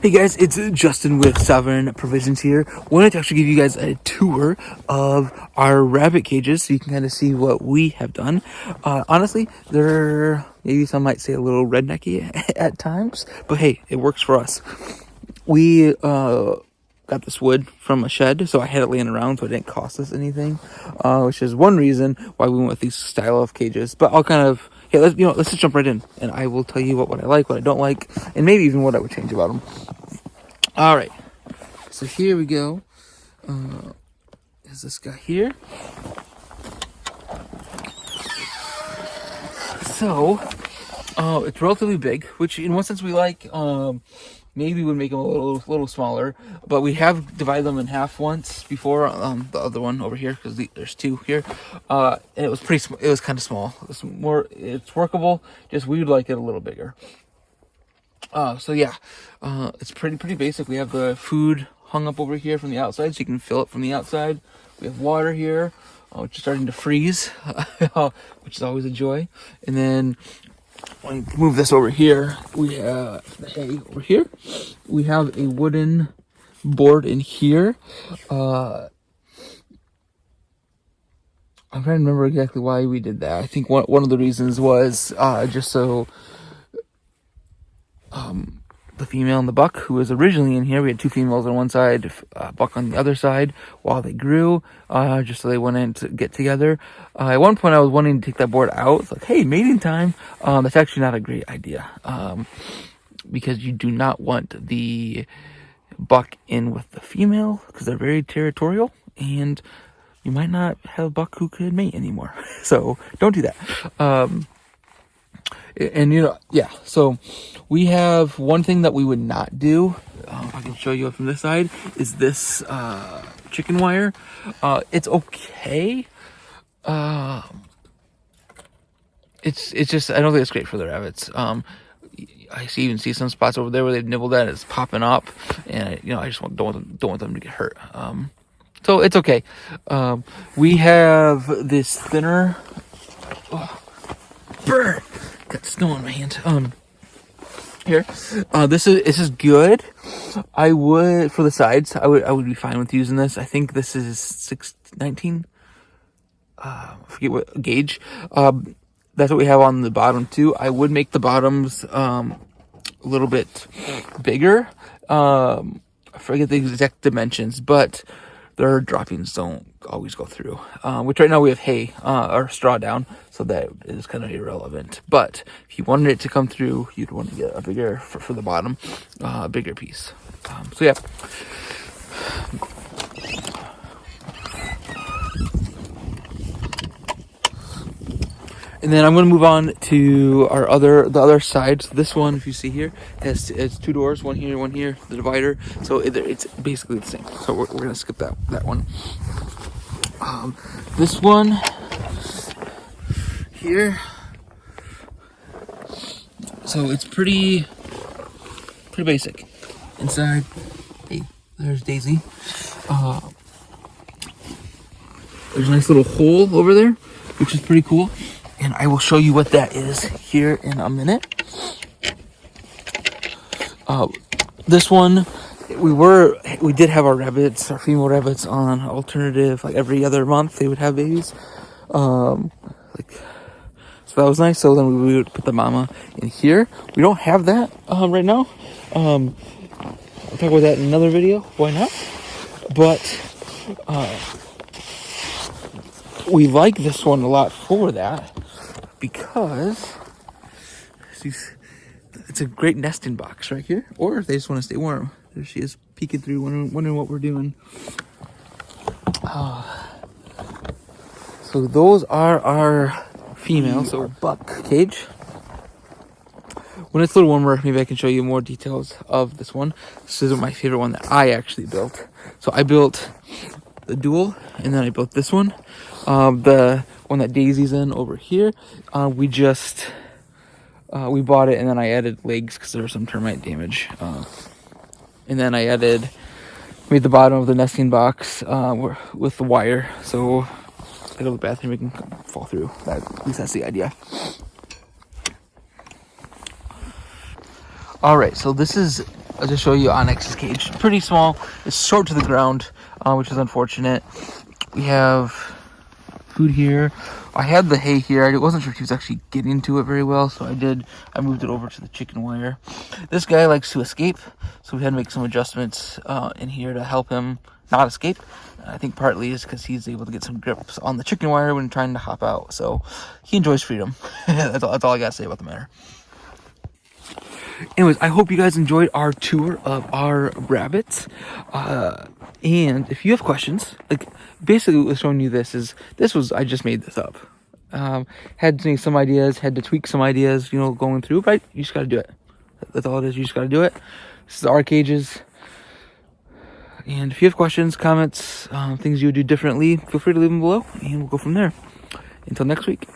Hey guys, it's Justin with Sovereign Provisions here. Wanted to actually give you guys a tour of our rabbit cages so you can kind of see what we have done. Honestly, they're maybe some might say a little rednecky at times, but hey, it works for us. We got this wood from a shed, so I had it laying around so it didn't cost us anything, which is one reason why we went with these style of cages. But I'll kind of, hey, let's just jump right in, and I will tell you what I like, what I don't like, and maybe even what I would change about them. All right, so here we go. Is this guy here? So, it's relatively big, which in one sense we like. Maybe would make them a little smaller, but we have divided them in half once before. The other one over here, because there's two here, and it was it was kind of small. It's workable. Just we would like it a little bigger. So yeah, it's pretty basic. We have the food hung up over here from the outside, so you can fill it from the outside. We have water here, which is starting to freeze, which is always a joy. And then when we move this over here, we have the hay over here. We have a wooden board in here. I'm trying to remember exactly why we did that. I think one of the reasons was just so the female and the buck who was originally in here, we had two females on one side, buck on the other side, while they grew, just so they wouldn't get together. At one point I was wanting to take that board out. It's like, hey, mating time. That's actually not a great idea, because you do not want the buck in with the female, because they're very territorial, and you might not have a buck who could mate anymore. So don't do that. And yeah, so we have one thing that we would not do. I can show you from this side, is this chicken wire. It's okay. It's just, I don't think it's great for the rabbits. I even see some spots over there where they've nibbled at it. It's popping up, and I just don't want them to get hurt. So it's okay. We have this thinner. Oh, burn! Got snow on my hand. Here, this is good. I would, for the sides, I would be fine with using this. I think this is 619. I forget what gauge. That's what we have on the bottom too. I would make the bottoms a little bit bigger. I forget the exact dimensions, but their droppings don't always go through. Which right now we have hay or straw down, so that is kind of irrelevant. But if you wanted it to come through, you'd want to get a bigger for the bottom, bigger piece. So yeah. And then I'm going to move on to the other side. So this one, if you see here, has two doors, one here, the divider. So it's basically the same. So we're going to skip that one. This one here. So it's pretty basic. Inside, hey, there's Daisy. There's a nice little hole over there, which is pretty cool. And I will show you what that is here in a minute. This one, we did have our female rabbits on alternative, like every other month they would have babies. So that was nice. So then we would put the mama in here. We don't have that right now. I'll talk about that in another video. Why not? But we like this one a lot for that, because it's a great nesting box right here. Or if they just want to stay warm, there she is, peeking through, wondering what we're doing. So those are our females, so our buck cage. When it's a little warmer, maybe I can show you more details of this one. This is my favorite one that I actually built. So I built the dual, and then I built this one. The one that Daisy's in over here, we bought it, and then I added legs because there was some termite damage. And then I made the bottom of the nesting box with the wire, so I go to the bathroom, it can fall through. At least that's the idea. All right, so this is I'll just show you Onyx's cage. Pretty small. It's short to the ground, which is unfortunate. We have food here. I had the hay here. I wasn't sure if he was actually getting to it very well, so I moved it over to the chicken wire. This guy likes to escape, so we had to make some adjustments in here to help him not escape. I think partly is because he's able to get some grips on the chicken wire when trying to hop out, so he enjoys freedom. That's all I gotta say about the matter. Anyways, I hope you guys enjoyed our tour of our rabbits. And if you have questions, like basically what's showing you I just made this up. Had to make some ideas, had to tweak some ideas, going through, but you just got to do it. That's all it is. You just got to do it. This is our cages. And if you have questions, comments, things you would do differently, feel free to leave them below and we'll go from there. Until next week.